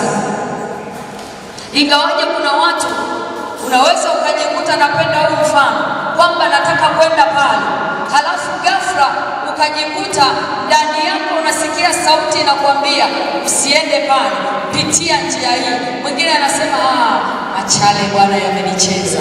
kabisa. Ingawaje kuna watu unaweza ukajikuta, napenda huu mfano kwamba nataka kwenda pale, halafu ghafla ukajikuta ndani yako unasikia sauti inakwambia usiende pale, pitia njia hii. Mwingine anasema machale bwana yamenicheza.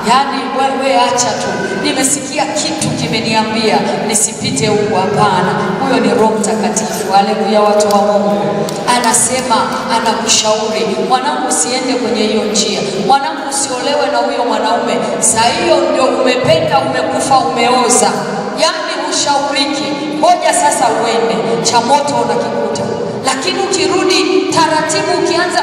Yani wewe acha tu, nimesikia kitu kimeniambia nisipite huko. Hapana, huyo ni Roho Mtakatifu. Haleluya, watu wa Mungu. Anasema, anakushauri, mwanangu usiende kwenye hiyo njia, mwanangu usiolewe na huyo mwanaume, saa hiyo ndio umependa, umekufa, umeoza. Yani ushauriki, ngoja sasa uende, cha moto unakikuta. Lakini ukirudi taratibu, ukianza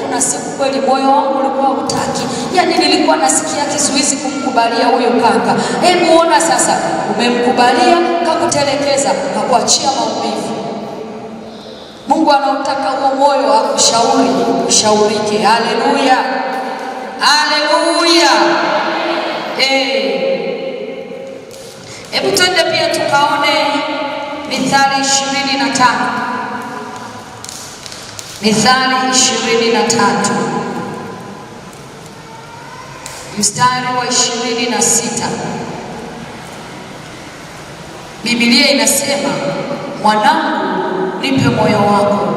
kuna siku kweli moyo wangu ulikuwa hutaki, yani nilikuwa nasikia kizuizi kumkubalia huyo kaka. Hebu ona sasa, umemkubalia, kakutelekeza, kakuachia maumivu. Mungu anautaka huo moyo akushauri, ushaurike. Haleluya, haleluya. Hebu twende pia tukaone Mithali 25. Mithali 23 mstari wa 26. Biblia inasema, mwanangu nipe moyo wako,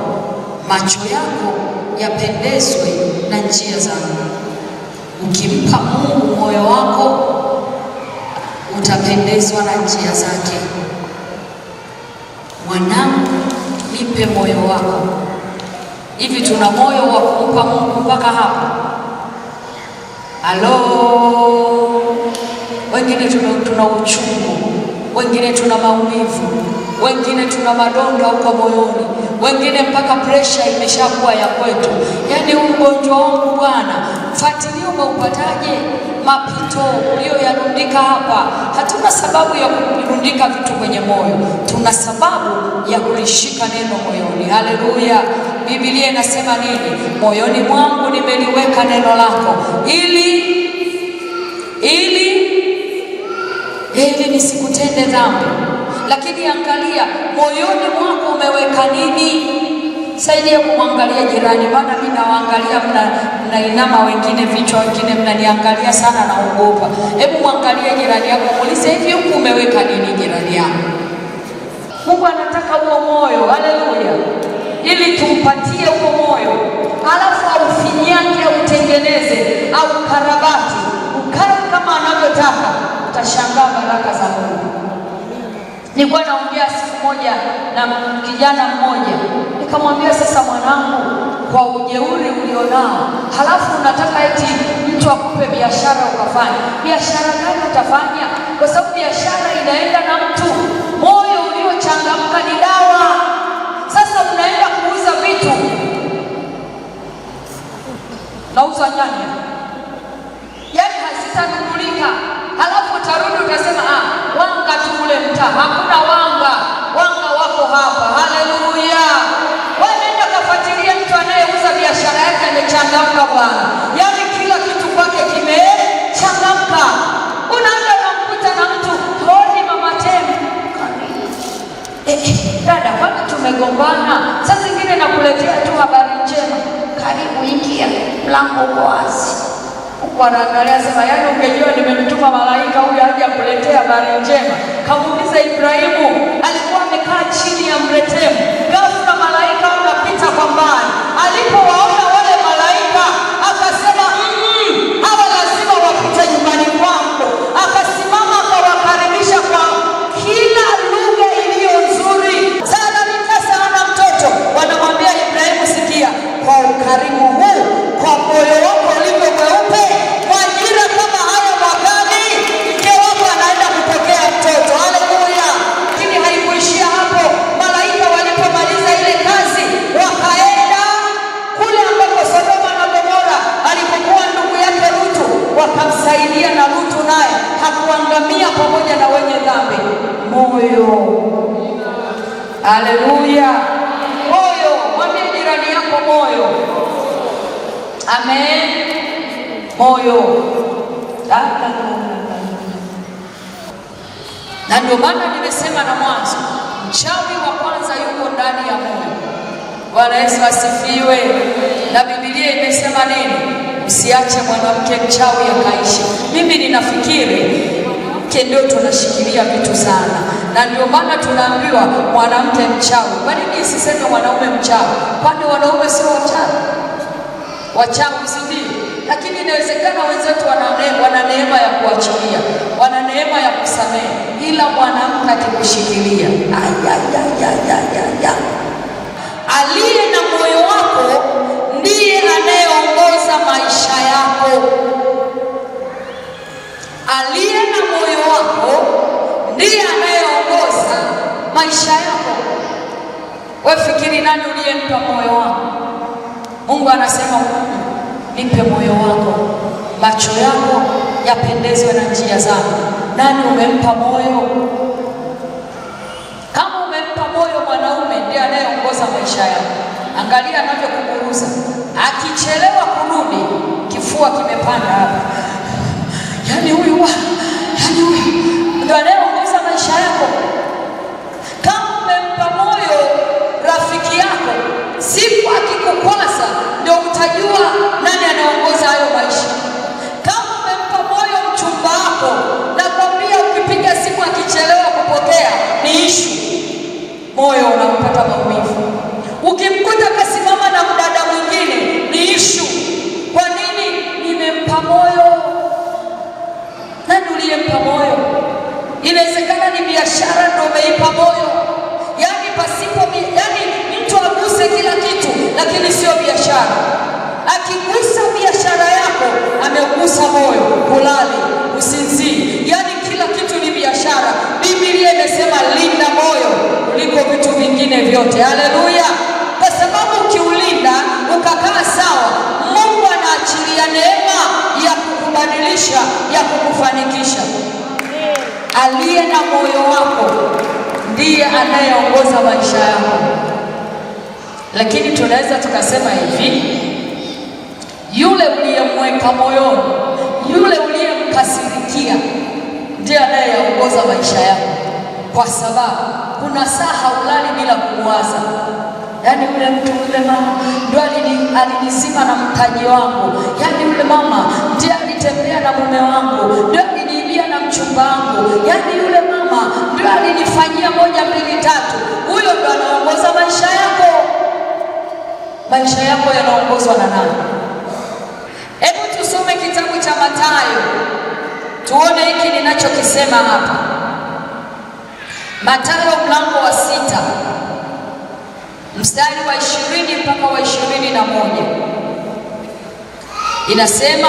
macho yako yapendezwe na njia zangu. Ukimpa Mungu moyo wako, utapendezwa na njia zake. Mwanangu nipe moyo wako. Hivi tuna moyo wa kumpa Mungu mpaka hapa? Halo, wengine tuna uchungu, wengine tuna maumivu, wengine tuna madonda huko moyoni, wengine mpaka pressure imeshakuwa ya kwetu. Yani ugonjwa wangu Bwana, fuatilia umeupataje? Mapito uliyoyarundika hapa. Hatuna sababu ya kurundika vitu kwenye moyo, tuna sababu ya kulishika neno moyoni. Haleluya. Biblia inasema nini? Moyoni mwangu nimeliweka neno lako ili nisikutende dhambi. Lakini angalia, moyoni mwako umeweka nini? Saidia kumwangalia jirani. Maana mimi nawaangalia, mnainama wengine vichwa, wengine mnaniangalia sana, naogopa. Hebu mwangalie jirani yako, muulize, hivi huku umeweka nini jirani yako? Mungu anataka huo moyo. Haleluya. Ili tumpatie huo moyo, halafu aufinyake, autengeneze, au karabati, ukae kama anavyotaka, utashangaa baraka za Mungu. Nilikuwa naongea siku moja na kijana mmoja, nikamwambia, sasa mwanangu, kwa ujeuri ulionao, halafu unataka eti mtu akupe biashara ukafanya. Biashara gani utafanya? Kwa sababu biashara inaenda na mtu. Moyo uliochangamka ni dawa. Sasa unaenda kuuza vitu, nauza nyanya, yani hazitanunulika, halafu utarudi utasema wanga tu ule mtaa. Hakuna wanga, wanga wako hapa. Haleluya. Wewe nenda kafuatilia mtu anayeuza biashara yake amechangamka Bwana, yani kila kitu kwake kimechangamka. Unaenda unamkuta na mtu hodi, mama temu, dada, kwani tumegombana? Sasa zingine nakuletea tu habari njema, karibu ingia, mlango uko wazi. Huko anaangalia sema, yani ungejua nimemtuma malaika huyu aje akuletea habari njema. Kamuuliza Ibrahimu, alikuwa amekaa chini ya mretemu, ghafla malaika unapita kwa mbali. Alipowaona wale malaika akasema, hawa lazima wapite nyumbani kwangu. Akasimama akawakaribisha kwa kila lugha iliyo nzuri. Sara ni sasa ana mtoto, wanamwambia Ibrahimu, sikia, kwa ukarimu huu, kwa moyo wako ulivyo mweupe, majira kama haya mwakani mke wako anaenda kupokea mtoto. Haleluya. Lakini haikuishia hapo. Malaika walipomaliza ile kazi, wakaenda kule ambako Sodoma na Gomora alipokuwa ndugu yake Lutu, wakamsaidia na Lutu naye hakuangamia pamoja na wenye dhambi. Moyo. Haleluya. Moyo. Mwambie jirani yako moyo. Amen. Moyo. Na ndio maana nimesema na mwanzo, mchawi wa kwanza yuko ndani ya moyo. Bwana Yesu asifiwe. Na Biblia imesema nini? Msiache mwanamke mchawi akaishi. Mimi ninafikiri ndio tunashikilia vitu sana, na ndio maana tunaambiwa mwanamke mchawi. Kwa nini isiseme mwanaume mchawi? Kwani wanaume sio wachawi? Wachawi si ndio? Lakini inawezekana wenzetu wana neema ya kuachilia, wana neema ya kusamehe, ila mwanamke akikushikilia, aliye na moyo wako ndiye anayeongoza maisha yako. Aliye na moyo wako ndiye anayeongoza maisha yako. Wewe fikiri nani uliyempa moyo wako? Mungu anasema nipe moyo wako, macho yako yapendezwe na njia zangu. Nani umempa moyo? Kama umempa moyo mwanaume, ndiye anayeongoza maisha yako. Angalia anavyokuburuza, akichelewa kurudi kifua kimepanda hapa. Yaani huyu ndio anayeongoza maisha yako. Kama umempa moyo rafiki yako, siku akikukwaza ndio utajua nani anaongoza hayo maisha. Kama umempa moyo mchumba wako, nakwambia ukipiga simu akichelewa kupokea ni ishu, moyo unapata maumivu. Ukimkuta kasimama na mdada mwingine ni ishu. Kwa nini? Nimempa moyo. Nani uliyempa moyo? Inawezekana ni biashara ndio umeipa moyo. Yaani mtu aguse kila kitu lakini sio biashara. Akigusa biashara yako ameugusa moyo, kulali, usinzii. Yaani kila kitu ni biashara. Biblia imesema linda moyo kuliko vitu vingine vyote. Haleluya. Kwa sababu ukiulinda ukakaa sawa, Mungu anaachilia neema ya kukubadilisha, ya kukufanikisha. Aliye na moyo wako ndiye anayeongoza maisha yako. Lakini tunaweza tukasema hivi, yule uliyemweka moyoni, yule uliyemkasirikia ndiye anayeongoza maisha yako. Kwa sababu kuna saa haulali bila kumwaza. Yaani yule mtu, yule mama ndio alinizima na mtaji wangu. Yaani yule mama ndiye alitembea na mume wangu, ndio aliniibia na mchumba wangu. Yaani yule mama ndio alinifanyia 1, 2, 3. Huyo ndio anaongoza maisha yako. Maisha yako yanaongozwa na nani? Hebu tusome kitabu cha Mathayo, tuone hiki ninachokisema hapa. Mathayo mlango wa 6 mstari wa 20 mpaka wa 21. Inasema,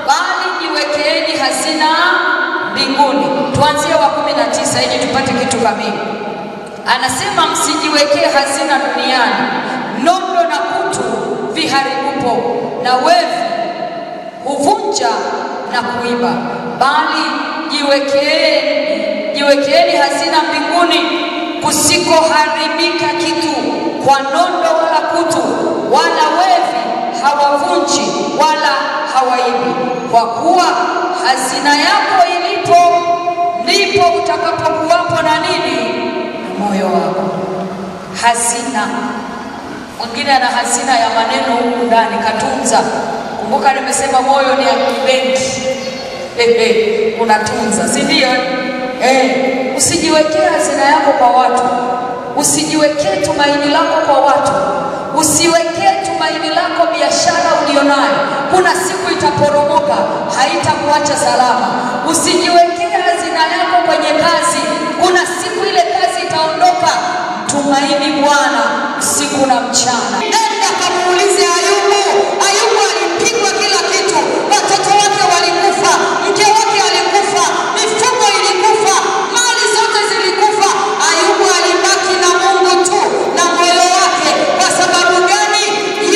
bali jiwekeeni hazina mbinguni. Tuanzie wa 19 ili tupate kitu kamili. Anasema, msijiwekee hazina duniani, nondo na kutu viharibupo na wevi huvunja na kuiba, bali jiwekeeni hazina mbinguni kusikoharibika kitu, kwa nondo wala kutu wala wevi hawavunji wala hawaibi. Kwa kuwa hazina yako ilipo, ndipo utakapokuwapo na nini? Moyo wako. Hazina. Mwingine ana hazina ya maneno huku ndani katunza. Kumbuka nimesema moyo ni benki. Unatunza, si ndio? Usijiwekee hazina yako kwa watu. Usijiwekee tumaini lako kwa watu. Usiwekee tumaini lako biashara ulionayo. Kuna siku itaporomoka, haitakuacha salama. Usijiwekee hazina yako kwenye kazi. Kuna siku ile kazi itaondoka. Tumaini Bwana usiku na mchana. Nenda kamuulize Ayubu. Ayubu alipigwa kila kitu. Watoto wake walikufa, mke wake alikufa, mifugo ilikufa, mali zote zilikufa. Ayubu alibaki na Mungu tu na moyo wake. Kwa sababu gani?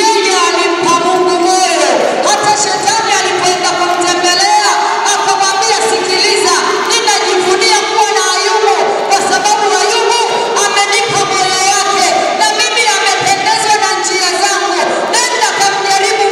Yeye alimpa Mungu moyo. Hata shetani alipoenda kumtembelea akamwambia, sikiliza, ninajivunia kuwa na Ayubu kwa sababu Ayubu amenipa moyo wake na mimi amependezwa na njia zangu. Nenda kamjaribu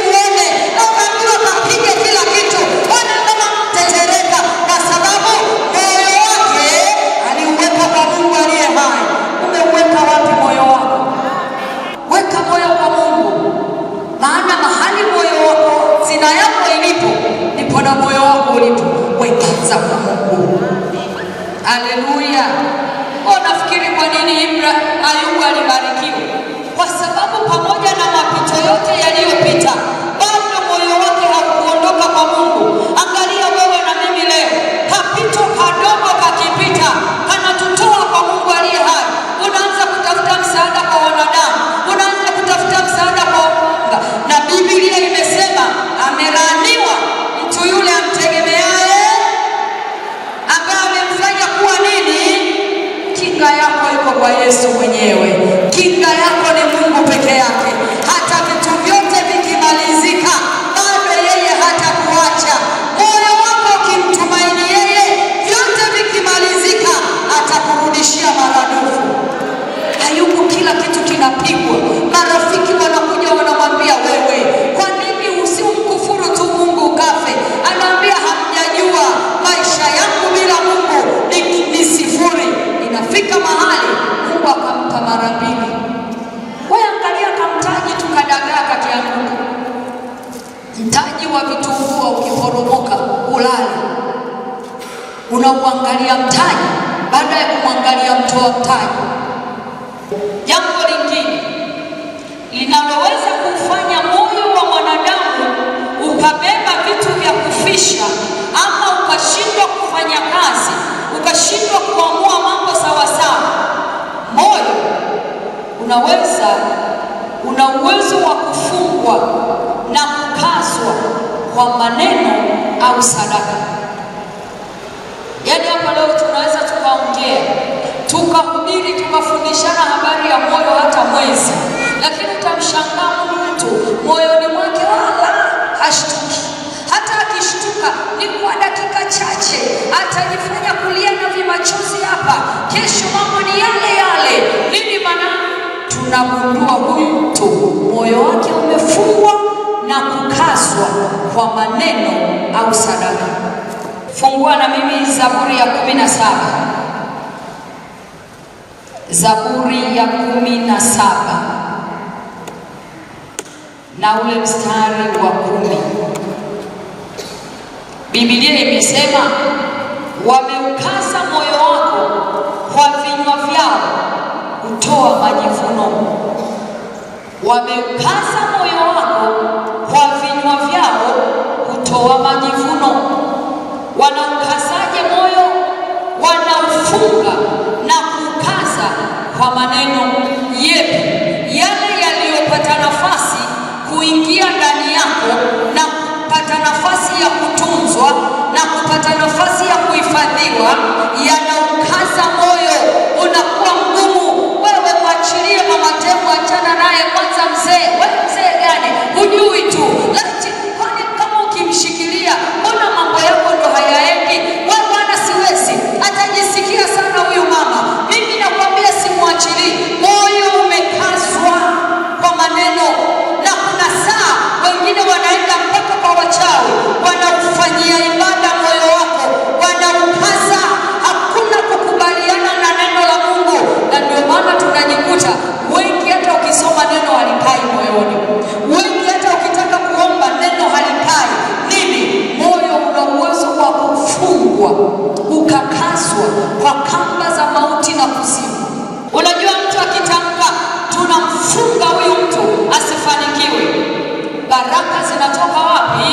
mwenyewe. Kinga yako ni Mungu peke yake. Hata vitu vyote vikimalizika, bado yeye hatakuacha. Moyo wako ukimtumaini yeye, vyote vikimalizika atakurudishia maradufu. Hayuko kila kitu kinapigwa. Marafiki wanakuja wanamwambia, wewe kwa nini usimkufuru tu Mungu ukafe? Anaambia, hamjajua maisha yangu bila Mungu ni sifuri. Inafika mahali Mungu akampa mara mbili. Wewe angalia kamtaji tukadagaa kakianguka. Mtaji wa vitumbua ukiporomoka ulali. Unauangalia mtaji baada ya kumwangalia mtoa mtaji. Jambo lingine linaloweza kufanya moyo wa mwanadamu ukabeba vitu vya kufisha ama ukashindwa kufanya kazi, ukashindwa kuamua mambo sawa sawa. Moyo una uwezo wa kufungwa na kukazwa kwa maneno au sadaka. Yaani hapa leo tunaweza tukaongea, tukahubiri, tukafundishana habari ya moyo hata mwezi, lakini utamshangaa mtu moyoni mwake wala hashtuki. Hata akishtuka ni kwa dakika chache, atajifanya kulia na vimachozi hapa, kesho mambo ni yale yale. Nini maana? Tunagundua huyu mtu moyo wake umefungwa na kukazwa kwa maneno au sadaka. Fungua na mimi Zaburi ya 17. Zaburi ya 17 na ule mstari wa 10. Biblia imesema, wameukaza moyo wako, kwa vinywa vyao hutoa majivuno. Wameukaza moyo wako, kwa vinywa vyao hutoa majivuno. Wanaukazaje moyo? Wanaufunga na kuukaza kwa maneno yepi? Yale yaliyopata nafasi kuingia ndani yako na kupata nafasi ya kutunzwa na kupata nafasi ya kuhifadhiwa, yanaukaza moyo, unakuwa mgumu. Wewe mwachilie mama Temu, achana naye kwanza. Mzee, wewe mzee gani? Hujui tu. Kwani kama ukimshikilia, mbona mambo yako ndo hayaendi? Wewe bwana, siwezi. Atajisikia sana huyu mama. Mimi nakwambia simwachilii. Moyo umekazwa kwa maneno, na kuna saa wengine wanaenda mpaka kwa wachawi, wanaufanyia ibada moyo wako, wanaukaza. Hakuna kukubaliana na neno la Mungu, na ndio maana tunajikuta wengi, hata ukisoma neno halikai moyoni. Wengi hata ukitaka kuomba neno halikai. Nini? Moyo una uwezo wa kufungwa, ukakazwa kwa kamba za mauti na kuzimu. Unajua, mtu akitamka tunamfunga huyu mtu asifanikiwe, baraka zinatoka wapi?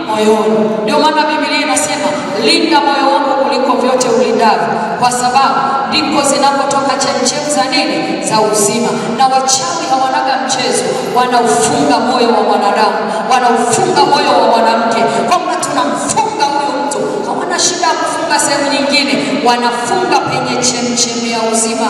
Moyoni. Ndio maana Biblia inasema, linda moyo wako kuliko vyote ulindavyo, kwa sababu ndiko zinapotoka chemchemi za nini? Za uzima. Na wachawi hawanaga mchezo, wanaufunga moyo wa mwanadamu, wanaufunga moyo wa mwanamke, kwamba tunamfunga huyu mtu. Hawana shida ya kufunga sehemu nyingine, wanafunga penye chemchemi ya uzima.